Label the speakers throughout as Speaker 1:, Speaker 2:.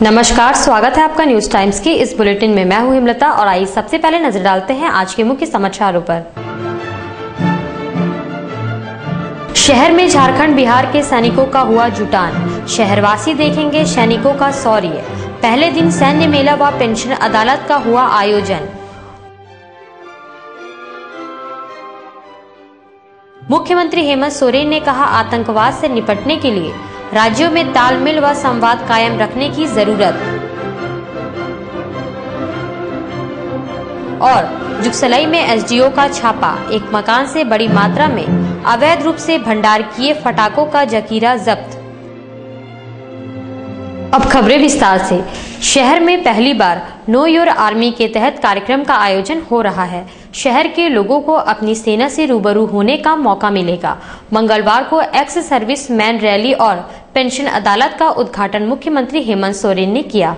Speaker 1: नमस्कार, स्वागत है आपका न्यूज टाइम्स के इस बुलेटिन में। मैं हूं हिमलता और आइए सबसे पहले नजर डालते हैं आज के मुख्य समाचारों पर। शहर में झारखंड बिहार के सैनिकों का हुआ जुटान, शहरवासी देखेंगे सैनिकों का शौर्य। पहले दिन सैन्य मेला व पेंशन अदालत का हुआ आयोजन। मुख्यमंत्री हेमंत सोरेन ने कहा, आतंकवाद से निपटने के लिए राज्यों में तालमेल व संवाद कायम रखने की जरूरत। और जुगसलाई में एसडीओ का छापा, एक मकान से बड़ी मात्रा में अवैध रूप से भंडार किए फटाकों का जखीरा जब्त। अब खबरें विस्तार से। शहर में पहली बार नो योर आर्मी के तहत कार्यक्रम का आयोजन हो रहा है। शहर के लोगों को अपनी सेना से रूबरू होने का मौका मिलेगा। मंगलवार को एक्स सर्विस मैन रैली और पेंशन अदालत का उद्घाटन मुख्यमंत्री हेमंत सोरेन ने किया।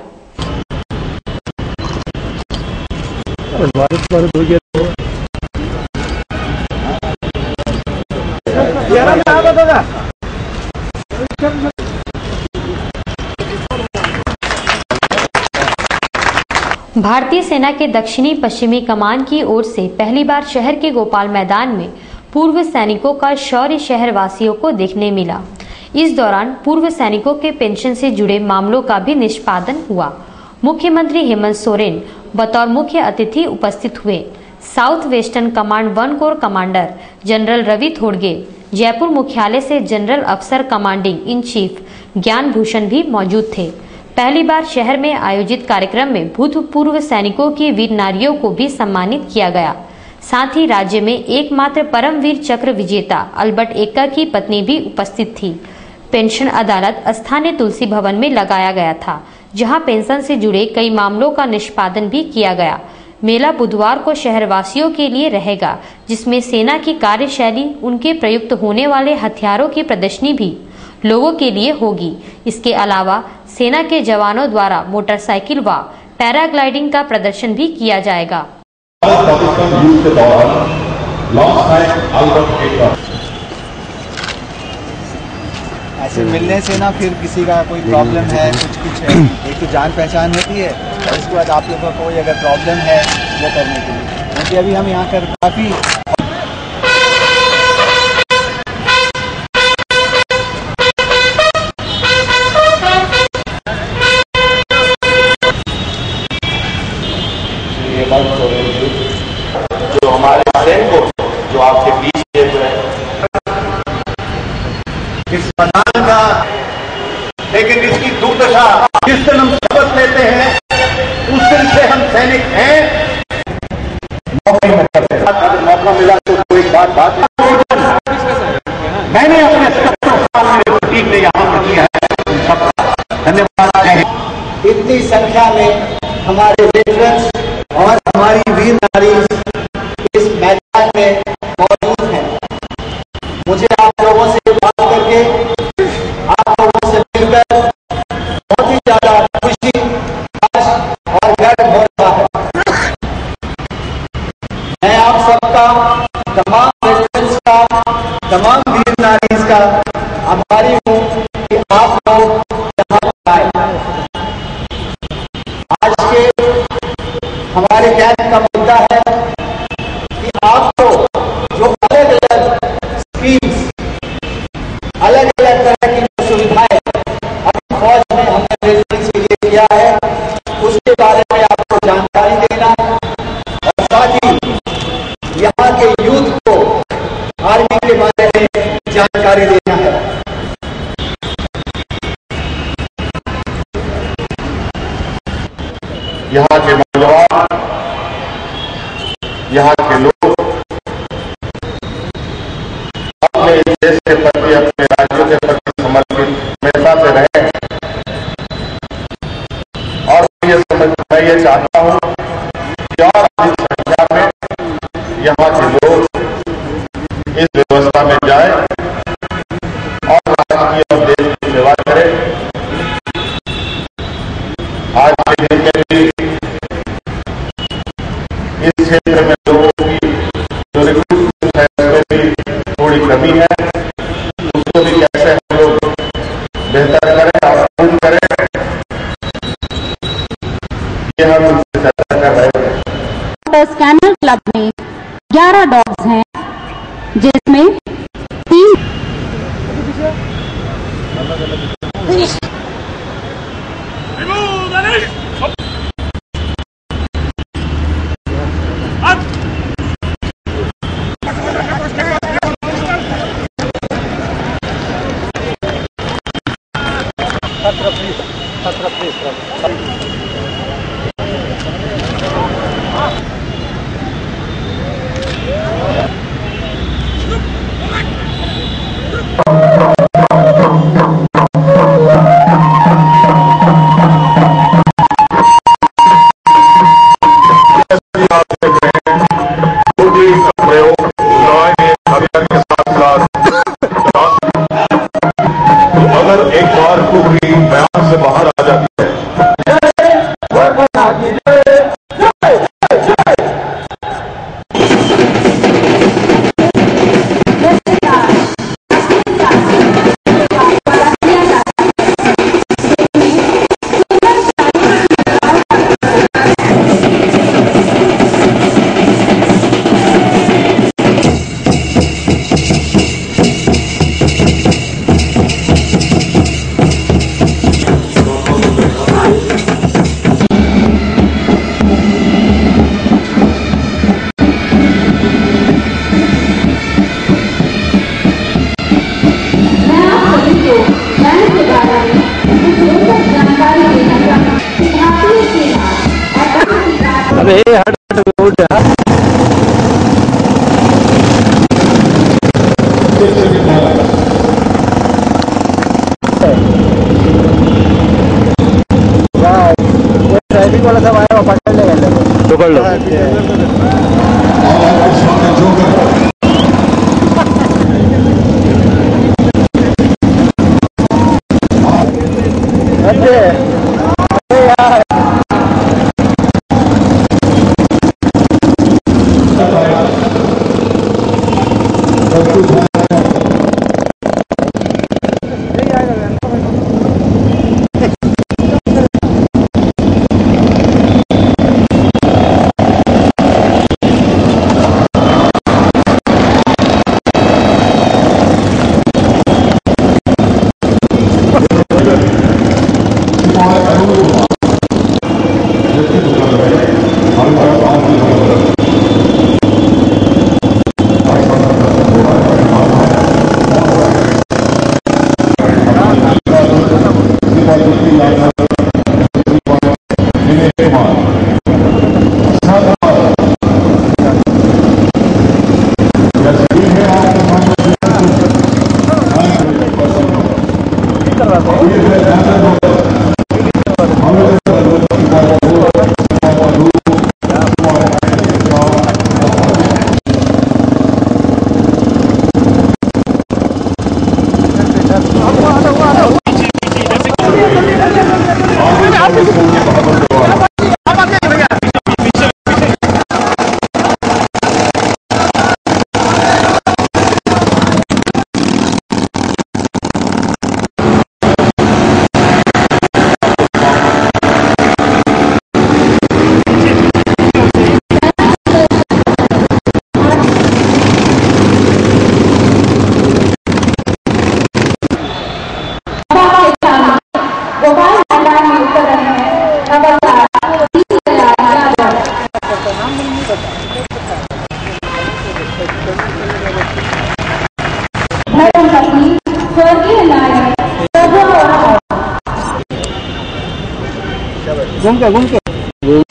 Speaker 1: भारतीय सेना के दक्षिणी पश्चिमी कमान की ओर से पहली बार शहर के गोपाल मैदान में पूर्व सैनिकों का शौर्य शहर वासियों को देखने मिला। इस दौरान पूर्व सैनिकों के पेंशन से जुड़े मामलों का भी निष्पादन हुआ। मुख्यमंत्री हेमंत सोरेन बतौर मुख्य अतिथि उपस्थित हुए। South western command 1 corps commander general Ravi Thodge, Jaipur मुख्यालय से जनरल अफसर कमांडिंग इन चीफ ज्ञान भूषण भी मौजूद थे। पहली बार शहर में आयोजित कार्यक्रम में भूतपूर्व सैनिकों की वीर नारियों को भी सम्मानित किया गया। साथ ही राज्य में एकमात्र परमवीर चक्र विजेता अल्बर्ट एक्का की पत्नी भी उपस्थित थी। पेंशन अदालत स्थानीय तुलसी भवन में लगाया गया था, जहां पेंशन से जुड़े कई मामलों का निष्पादन भी किया गया। मेला बुधवार को शहरवासियों के लिए रहेगा, जिसमें सेना की कार्यशैली, उनके प्रयुक्त होने वाले हथियारों की प्रदर्शनी भी लोगों के लिए होगी। इसके अलावा सेना के जवानों द्वारा मोटरसाइकिल व पैराग्लाइडिंग का प्रदर्शन भी किया जाएगा।
Speaker 2: ऐसे मिलने से ना फिर किसी का कोई प्रॉब्लम है, कुछ है, एक तो जान पहचान होती है और उसके बाद आप लोगों का कोई अगर प्रॉब्लम है वो करने के लिए, क्योंकि अभी हम यहाँ कर काफ़ी
Speaker 3: जो हमारे सैनिकों जो आपके बीच में हुए इस मैदान का, लेकिन इसकी दुर्दशा जिस दिन हम शपथ लेते हैं उस दिन से हम सैनिक हैं। मौका मिला तो एक बात मैंने अपने 70 साल में ठीक ने यहाँ पर किया है। सबका धन्यवाद।
Speaker 2: इतनी संख्या में हमारे वेटरन्स और हमारी वीर नारी इस मैदान में मौजूद हैं। मुझे आप लोगों से बात करके, आप लोगों से मिलकर बहुत ही ज्यादा खुशी और गर्व हो रहा है। मैं आप सबका, तमाम वेटरन्स का, तमाम वीर नारी का आभारी हूँ कि आप लोग यहाँ आए। आज के हमारे कैंप का मुद्दा है कि आपको जो अलग अलग स्कीम्स, अलग अलग तरह की जो सुविधाएं अपनी फौज में हमने वेटरन्स के लिए किया है, उसके बारे में आपको जानकारी देना और साथ ही यहाँ के यूथ को आर्मी के बारे में जानकारी देना है।
Speaker 3: यहाँ के नौजवान, यहाँ के लोग अपने देश के प्रति, अपने राज्यों के प्रति समर्पित हमेशा से रहे। और मैं ये चाहता हूँ कि और अधिक संख्या में यहाँ के लोग इस व्यवस्था में जाए और राष्ट्र की और देश की सेवा करें। आज के दिन में भी इस क्षेत्र में लोगों की जो रिक्रूटमेंट है उसमें भी थोड़ी कमी है, उसको भी कैसे हम लोग बेहतर करें और पूर्ण करें,
Speaker 4: क्लब में 11 डॉग्स हैं, जिसमें 3
Speaker 5: ट्रैफिक वाला सब आया पकड़ लेगा, पकड़ लो।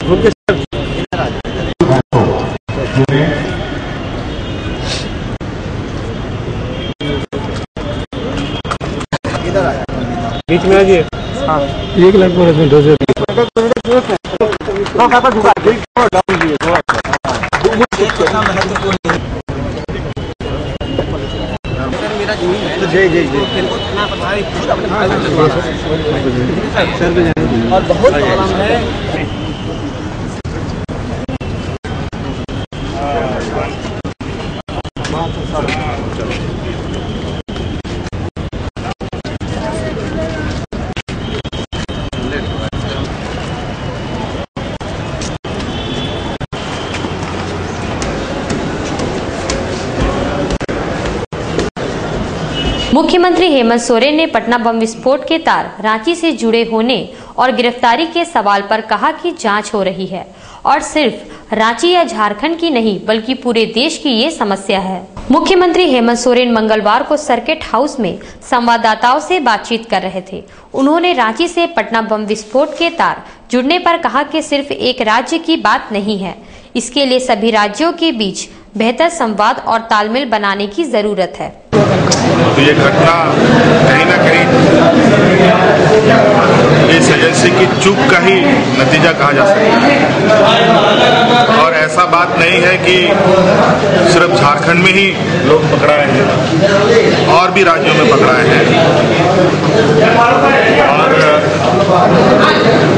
Speaker 5: घूम के बीच में आ जाइए। हाँ 1 लाख पर इसमें 200 और बहुत प्रॉब्लम है।
Speaker 1: मुख्यमंत्री हेमंत सोरेन ने पटना बम विस्फोट के तार रांची से जुड़े होने और गिरफ्तारी के सवाल पर कहा कि जांच हो रही है और सिर्फ रांची या झारखंड की नहीं बल्कि पूरे देश की ये समस्या है। मुख्यमंत्री हेमंत सोरेन मंगलवार को सर्किट हाउस में संवाददाताओं से बातचीत कर रहे थे। उन्होंने रांची से पटना बम विस्फोट के तार जुड़ने पर कहा कि सिर्फ एक राज्य की बात नहीं है, इसके लिए सभी राज्यों के बीच बेहतर संवाद और तालमेल बनाने की जरूरत है।
Speaker 3: तो ये घटना कहीं ना कहीं इस एजेंसी की चूक का ही नतीजा कहा जा सकता है और ऐसा बात नहीं है कि सिर्फ झारखंड में ही लोग पकड़ाए हैं, और भी राज्यों में पकड़ाए हैं और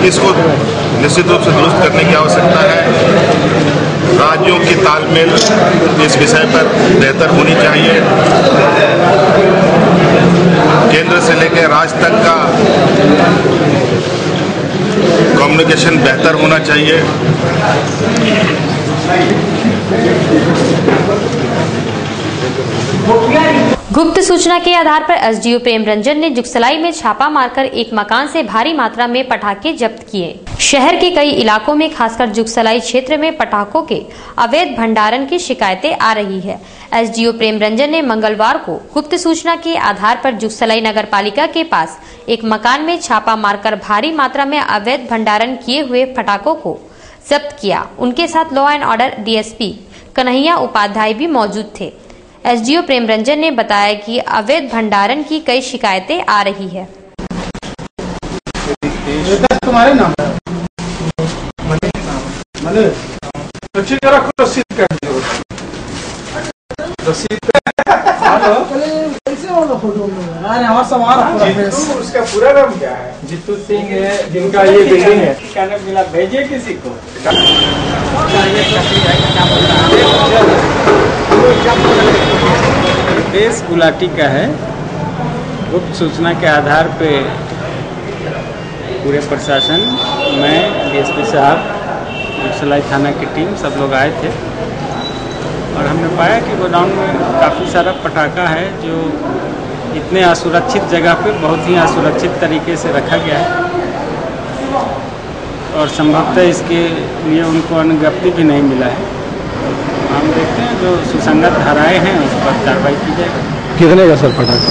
Speaker 3: इसको निश्चित रूप से दुरुस्त करने की आवश्यकता है। राज्यों की तालमेल इस विषय पर बेहतर होनी चाहिए। केंद्र से लेकर राज्य तक का कम्युनिकेशन बेहतर होना चाहिए।
Speaker 1: गुप्त सूचना के आधार पर एसडीओ प्रेम रंजन ने जुगसलाई में छापा मारकर एक मकान से भारी मात्रा में पटाखे जब्त किए। शहर के कई इलाकों में खासकर जुगसलाई क्षेत्र में पटाखों के अवैध भंडारण की शिकायतें आ रही है। एसडीओ प्रेम रंजन ने मंगलवार को गुप्त सूचना के आधार पर जुगसलाई नगर पालिका के पास एक मकान में छापा मारकर भारी मात्रा में अवैध भंडारण किए हुए पटाखों को जब्त किया। उनके साथ law and order DSP Kanhaiya Upadhyay भी मौजूद थे। एसडीओ प्रेम रंजन ने बताया कि अवैध भंडारण की कई शिकायतें आ रही है।
Speaker 2: तुम्हारे नाम उसका पूरा नाम क्या है?
Speaker 5: जीतू सिंह है, जिनका ये बिल्डिंग है। क्या नाम मिला? भेजिए किसी को।
Speaker 6: देश गुलाटी का है। गुप्त सूचना के आधार पे पूरे प्रशासन में डीएसपी साहब, जुगसलाई थाना की टीम सब लोग आए थे और हमने पाया कि गोडाउन में काफ़ी सारा पटाखा है जो इतने असुरक्षित जगह पे बहुत ही असुरक्षित तरीके से रखा गया है और संभवतः इसके लिए उनको अनुज्ञप्ति भी नहीं मिला है। हम देखते हैं जो सुसंगत धाराएं हैं उस पर कार्रवाई की जाएगी।
Speaker 5: कितने का सर पटाखा?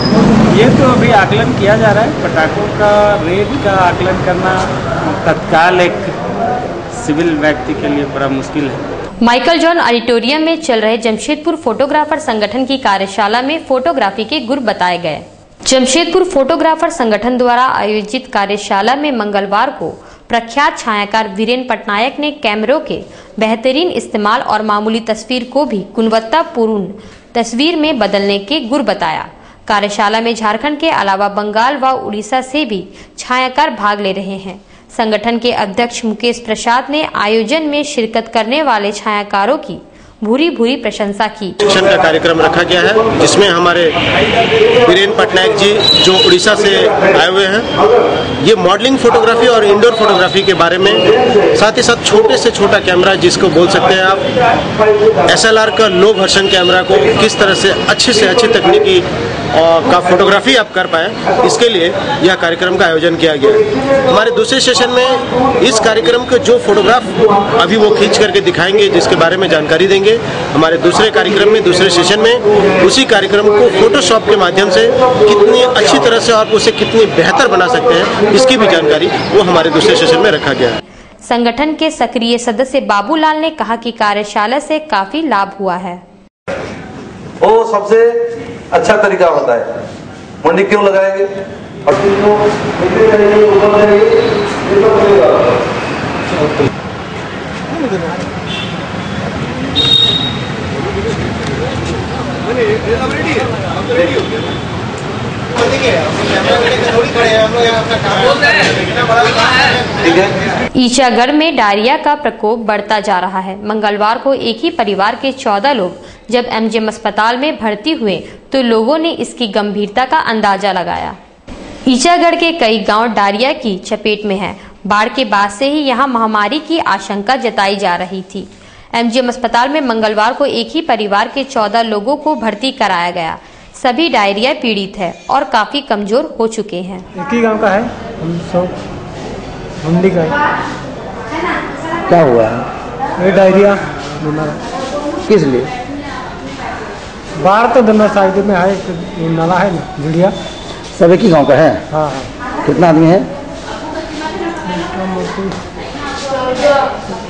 Speaker 6: ये तो अभी आकलन किया जा रहा है। पटाखों का रेट का आकलन करना तत्काल एक सिविल व्यक्ति के लिए बड़ा मुश्किल है।
Speaker 1: माइकल जॉन ऑडिटोरियम में चल रहे जमशेदपुर फोटोग्राफर संगठन की कार्यशाला में फोटोग्राफी के गुर बताए गए। जमशेदपुर फोटोग्राफर संगठन द्वारा आयोजित कार्यशाला में मंगलवार को प्रख्यात छायाकार वीरेन पटनायक ने कैमरों के बेहतरीन इस्तेमाल और मामूली तस्वीर को भी गुणवत्तापूर्ण तस्वीर में बदलने के गुर बताया। कार्यशाला में झारखंड के अलावा बंगाल व उड़ीसा से भी छायाकार भाग ले रहे हैं। संगठन के अध्यक्ष मुकेश प्रसाद ने आयोजन में शिरकत करने वाले छायाकारों की भूरी भूरी प्रशंसा की।
Speaker 7: शिक्षण का कार्यक्रम रखा गया है जिसमें हमारे वीरेन पटनायक जी जो उड़ीसा से आए हुए हैं, ये मॉडलिंग फोटोग्राफी और इंडोर फोटोग्राफी के बारे में, साथ ही साथ छोटे से छोटा कैमरा जिसको बोल सकते हैं आप SLR का लो वर्जन कैमरा को किस तरह से अच्छी तकनीकी का फोटोग्राफी आप कर पाए, इसके लिए यह कार्यक्रम का आयोजन किया गया। हमारे दूसरे सेशन में इस कार्यक्रम के जो फोटोग्राफ अभी वो खींच करके दिखाएंगे जिसके बारे में जानकारी देंगे। हमारे दूसरे कार्यक्रम में, दूसरे सेशन में उसी कार्यक्रम को फोटोशॉप के माध्यम से कितनी अच्छी तरह से और उसे कितनी बेहतर बना सकते हैं, इसकी भी जानकारी वो हमारे दूसरे सेशन में रखा गया है।
Speaker 1: संगठन के सक्रिय सदस्य बाबूलाल ने कहा कि कार्यशाला से काफी लाभ हुआ है।
Speaker 8: वो सबसे अच्छा तरीका होता है। मंडी क्यों लगाएंगे?
Speaker 1: ईचागढ़ में डायरिया का प्रकोप बढ़ता जा रहा है। मंगलवार को एक ही परिवार के 14 लोग जब एमजीएम अस्पताल में भर्ती हुए तो लोगों ने इसकी गंभीरता का अंदाजा लगाया। ईचागढ़ के कई गांव डायरिया की चपेट में है। बाढ़ के बाद से ही यहां महामारी की आशंका जताई जा रही थी। एमजीएम अस्पताल में मंगलवार को एक ही परिवार के 14 लोगों को भर्ती कराया गया। सभी डायरिया पीड़ित है और काफी कमजोर हो चुके हैं।
Speaker 5: एक ही गांव का है, हम सब मंडी का है।
Speaker 2: क्या हुआ है?
Speaker 5: ये डायरिया
Speaker 2: किस लिए?
Speaker 5: बाहर तो दमर साइड में है, नाला है ना जुड़िया।
Speaker 2: सब एक ही गांव का है?
Speaker 5: हाँ हाँ।
Speaker 2: कितना आदमी है?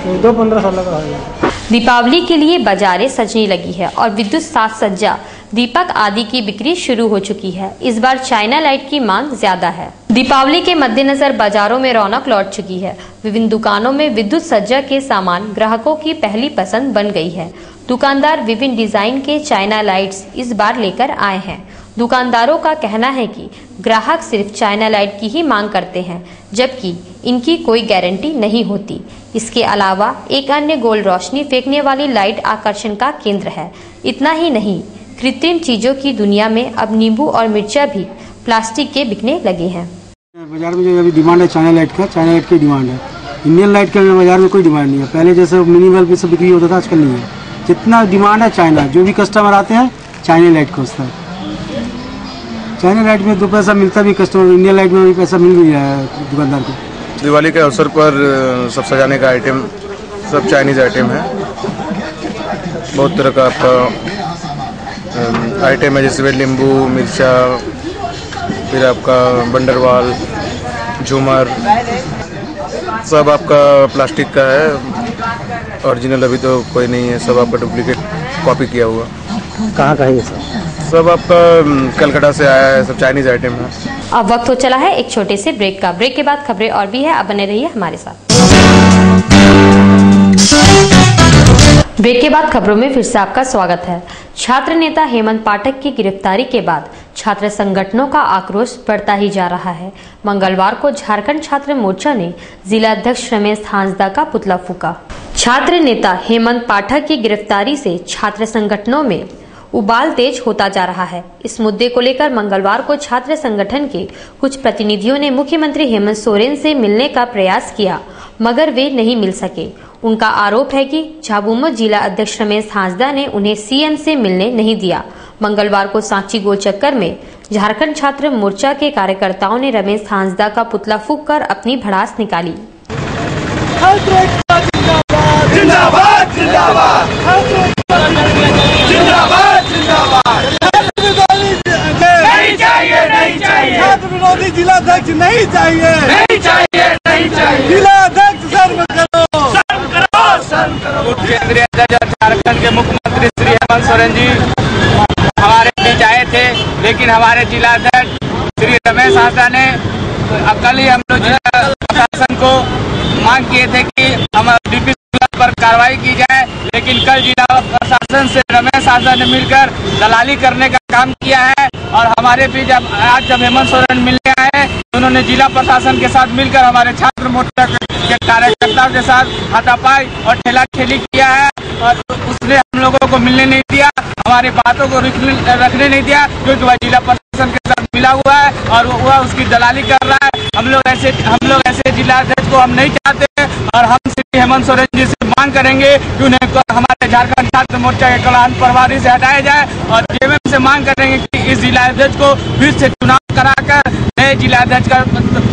Speaker 5: 14-15 साल का है।
Speaker 1: दीपावली के लिए बाजारें सजने लगी है और विद्युत साज सज्जा, दीपक आदि की बिक्री शुरू हो चुकी है। इस बार चाइना लाइट की मांग ज्यादा है। दीपावली के मद्देनजर बाजारों में रौनक लौट चुकी है। विभिन्न दुकानों में विद्युत सज्जा के सामान ग्राहकों की पहली पसंद बन गई है। दुकानदार विभिन्न डिजाइन के चाइना लाइट्स इस बार लेकर आए हैं। दुकानदारों का कहना है कि ग्राहक सिर्फ चाइना लाइट की ही मांग करते हैं, जबकि इनकी कोई गारंटी नहीं होती। इसके अलावा एक अन्य गोल रोशनी फेंकने वाली लाइट आकर्षण का केंद्र है। इतना ही नहीं, कृत्रिम चीजों की दुनिया में अब नींबू और मिर्चा भी प्लास्टिक के बिकने लगे हैं।
Speaker 5: बाजार में जो अभी डिमांड है चाइना लाइट का, चाइना लाइट की डिमांड है। इंडियन लाइट का बाजार में कोई डिमांड नहीं है। पहले जैसे मिनी बल्ब से बिक्री होता था, आजकल नहीं है। जितना डिमांड है चाइना, जो भी कस्टमर आते हैं चाइना लाइट खोजता है। चाइना लाइट में 2 पैसा मिलता भी कस्टमर, इंडियन लाइट में भी पैसा मिल भी रहा है दुकानदार को।
Speaker 3: दिवाली के अवसर पर सब सजाने का आइटम सब चाइनीज आइटम है। बहुत तरह का आपका आइटम है, जैसे नींबू, मिर्चा, फिर आपका बंडरवाल, झूमर, सब आपका प्लास्टिक का है। ओरिजिनल अभी तो कोई नहीं है, सब आपका डुप्लीकेट कॉपी किया हुआ।
Speaker 2: कहाँ का है ये सब?
Speaker 3: सब आपका कलकत्ता से आया है, सब चाइनीज आइटम है।
Speaker 1: अब वक्त हो चला है एक छोटे से ब्रेक का। ब्रेक के बाद खबरें और भी है, अब बने रहिए हमारे साथ। ब्रेक के बाद खबरों में फिर से आपका स्वागत है। छात्र नेता हेमंत पाठक की गिरफ्तारी के बाद छात्र संगठनों का आक्रोश बढ़ता ही जा रहा है। मंगलवार को झारखंड छात्र मोर्चा ने जिला अध्यक्ष रमेश हांसदा का पुतला फूका। छात्र नेता हेमंत पाठक की गिरफ्तारी से छात्र संगठनों में उबाल तेज होता जा रहा है। इस मुद्दे को लेकर मंगलवार को छात्र संगठन के कुछ प्रतिनिधियों ने मुख्यमंत्री हेमंत सोरेन से मिलने का प्रयास किया, मगर वे नहीं मिल सके। उनका आरोप है कि झाबुमो जिला अध्यक्ष रमेश हांसदा ने उन्हें सीएम से मिलने नहीं दिया। मंगलवार को सांची गोल चक्कर में झारखंड छात्र मोर्चा के कार्यकर्ताओं ने रमेश हांसदा का पुतला फूंक कर अपनी भड़ास निकाली।
Speaker 9: जिंदाबाद जिंदाबाद जिंदाबाद जिंदाबाद। नहीं चाहिए नहीं चाहिए, छात्र विरोधी जिला अध्यक्ष नहीं चाहिए, नहीं चाहिए नहीं चाहिए। जिला अध्यक्ष सर्व करो सर्व करो सर्व करो।
Speaker 6: केंद्रीय अध्यक्ष झारखंड के मुख्यमंत्री श्री हेमंत सोरेन जी हमारे बीच आए थे, लेकिन हमारे जिला अध्यक्ष श्री रमेश हांसदा ने कल ही हम लोग जिला प्रशासन को मांग किए थे कि हम डीपी पर कार्रवाई की जाए, लेकिन कल जिला प्रशासन से रमेश हांसदा ने मिलकर दलाली करने का काम किया है। और हमारे बीच आज जब हेमंत सोरेन मिलने आए तो उन्होंने जिला प्रशासन के साथ मिलकर हमारे छात्र मोर्चा के कार्यकर्ताओं के साथ हाथापाई और ठेला ठेली किया है। और उसने हम लोगों को मिलने नहीं दिया, हमारी बातों को रखने नहीं दिया, क्योंकि वह जिला प्रशासन के साथ मिला हुआ है और वह उसकी दलाली कर रहा है। हम लोग ऐसे जिला अध्यक्ष को हम नहीं चाहते और हम श्री हेमंत सोरेन जी से मांग करेंगे कि उन्हें हमारे झारखंड छात्र मोर्चा के कलान प्रभारी से हटाया जाए और जेएमएम से मांग करेंगे कि इस जिला अध्यक्ष को फिर से चुनाव कराकर नए जिला अध्यक्ष का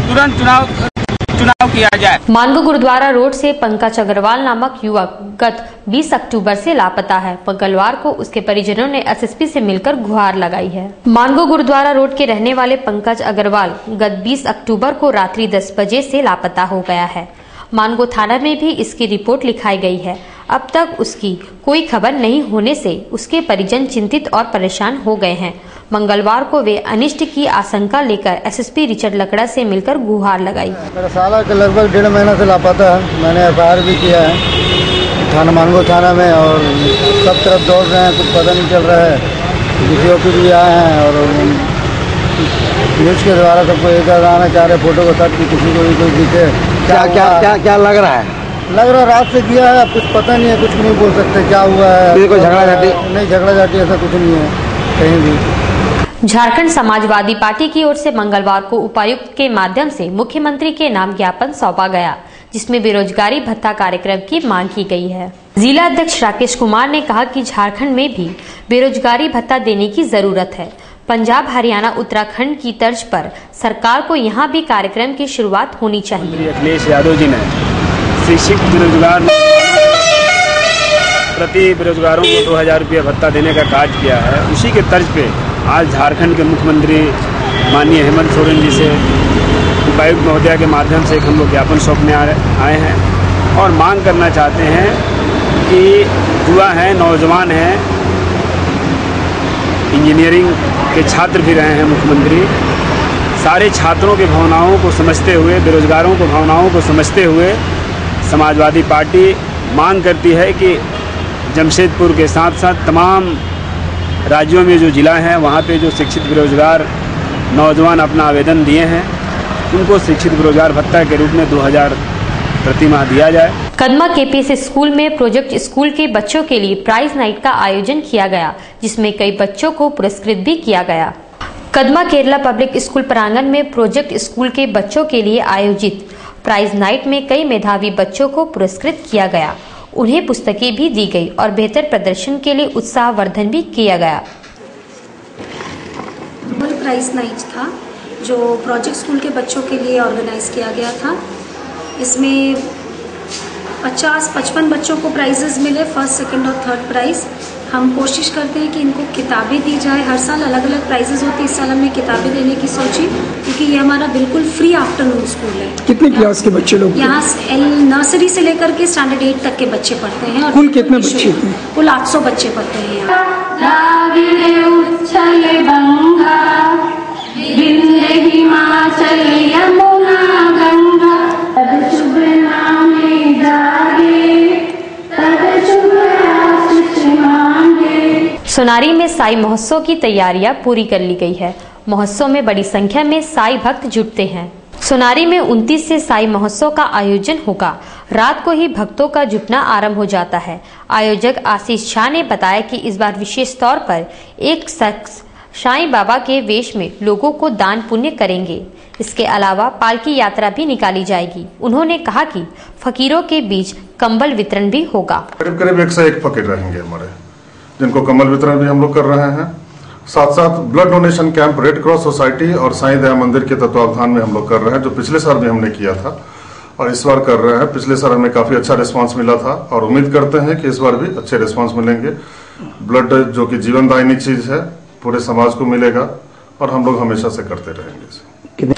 Speaker 6: तुरंत चुनाव किया जाए।
Speaker 1: मानगो गुरुद्वारा रोड से पंकज अग्रवाल नामक युवक गत 20 अक्टूबर से लापता है। मंगलवार को उसके परिजनों ने एसएसपी से मिलकर गुहार लगाई है। मानगो गुरुद्वारा रोड के रहने वाले पंकज अग्रवाल गत 20 अक्टूबर को रात्रि 10 बजे से लापता हो गया है। मानगो थाना में भी इसकी रिपोर्ट लिखाई गई है। अब तक उसकी कोई खबर नहीं होने से उसके परिजन चिंतित और परेशान हो गए हैं। मंगलवार को वे अनिष्ट की आशंका लेकर एसएसपी रिचर्ड लकड़ा से मिलकर गुहार लगाई।
Speaker 2: मेरा साला के लगभग 1.5 महीना से लापता है। मैंने एफआईआर भी किया है थाना मानगो थाना में और सब तरफ दौड़ रहे हैं, कुछ पता नहीं चल रहा है। डीसीओ भी आए हैं और न्यूज के द्वारा सबको एक आना चाह रहे फोटो के साथ कि किसी को भी कोई दिखे। क्या लग रहा है? लग रहा है रात से किया है, कुछ पता नहीं है, कुछ नहीं बोल सकते क्या हुआ है। कोई झगड़ा झाटी नहीं, झगड़ा झाटी ऐसा कुछ नहीं है कहीं भी।
Speaker 1: झारखंड समाजवादी पार्टी की ओर से मंगलवार को उपायुक्त के माध्यम से मुख्यमंत्री के नाम ज्ञापन सौंपा गया, जिसमें बेरोजगारी भत्ता कार्यक्रम की मांग की गई है। जिला अध्यक्ष राकेश कुमार ने कहा कि झारखंड में भी बेरोजगारी भत्ता देने की जरूरत है। पंजाब, हरियाणा, उत्तराखंड की तर्ज पर सरकार को यहाँ भी कार्यक्रम की शुरुआत होनी चाहिए।
Speaker 6: अखिलेश यादव जी ने शिक्षित बेरोजगार प्रति बेरोजगारों को 2000 रुपया भत्ता देने का कार्य किया है। उसी के तर्ज पे आज झारखंड के मुख्यमंत्री माननीय हेमंत सोरेन जी से उपायुक्त महोदया के माध्यम से हम लोग ज्ञापन सौंपने आए हैं और मांग करना चाहते हैं कि युवा हैं, नौजवान हैं, इंजीनियरिंग के छात्र भी रहे हैं मुख्यमंत्री, सारे छात्रों की भावनाओं को समझते हुए, बेरोजगारों को भावनाओं को समझते हुए समाजवादी पार्टी मांग करती है कि जमशेदपुर के साथ साथ तमाम राज्यों में जो जिला हैं वहाँ पे जो शिक्षित बेरोजगार नौजवान अपना आवेदन दिए हैं उनको शिक्षित बेरोजगार भत्ता के रूप में 2000 प्रति माह दिया जाए।
Speaker 1: कदमा केपीएस स्कूल में प्रोजेक्ट स्कूल के बच्चों के लिए प्राइज नाइट का आयोजन किया गया, जिसमें कई बच्चों को पुरस्कृत भी किया गया। कदमा केरला पब्लिक स्कूल प्रांगण में प्रोजेक्ट स्कूल के बच्चों के लिए आयोजित प्राइज नाइट में कई मेधावी बच्चों को पुरस्कृत किया गया। उन्हें पुस्तकें भी दी गई और बेहतर प्रदर्शन के लिए उत्साहवर्धन भी किया गया।
Speaker 10: प्राइज नाइट था जो प्रोजेक्ट स्कूल के बच्चों के लिए ऑर्गेनाइज किया गया था। इसमें 50-55 बच्चों को प्राइजेस मिले, फर्स्ट, सेकंड और थर्ड प्राइज। हम कोशिश करते हैं कि इनको किताबें दी जाए। हर साल अलग अलग प्राइजेस होते हैं, इस साल हमने किताबें देने की सोची क्योंकि ये हमारा बिल्कुल फ्री आफ्टरनून स्कूल है।
Speaker 11: कितने क्लास के बच्चे लोग?
Speaker 10: यहाँ नर्सरी से लेकर के स्टैंडर्ड 8 तक के बच्चे पढ़ते हैं। और
Speaker 11: कुल कितने बच्चे?
Speaker 10: कुल 800 बच्चे पढ़ते हैं यहाँ।
Speaker 1: सोनारी में साई महोत्सव की तैयारियां पूरी कर ली गई है। महोत्सव में बड़ी संख्या में साई भक्त जुटते हैं। सोनारी में 29 से साई महोत्सव का आयोजन होगा। रात को ही भक्तों का जुटना आरंभ हो जाता है। आयोजक आशीष शाह ने बताया कि इस बार विशेष तौर पर एक शख्स साईं बाबा के वेश में लोगों को दान पुण्य करेंगे। इसके अलावा पालकी यात्रा भी निकाली जाएगी। उन्होंने कहा कि फकीरों के बीच कंबल वितरण भी होगा।
Speaker 3: करीब करीब 101 फकीर रहेंगे हमारे, जिनको कंबल वितरण भी हम लोग कर रहे हैं। साथ साथ blood donation camp red cross society और साईं दया मंदिर के तत्वावधान में हम लोग कर रहे हैं, जो पिछले साल भी हमने किया था और इस बार कर रहे हैं। पिछले साल हमें काफी अच्छा रिस्पांस मिला था और उम्मीद करते हैं कि इस बार भी अच्छे रिस्पांस मिलेंगे। ब्लड जो कि जीवनदायिनी चीज है, पूरे समाज को मिलेगा और हम लोग हमेशा से करते रहेंगे।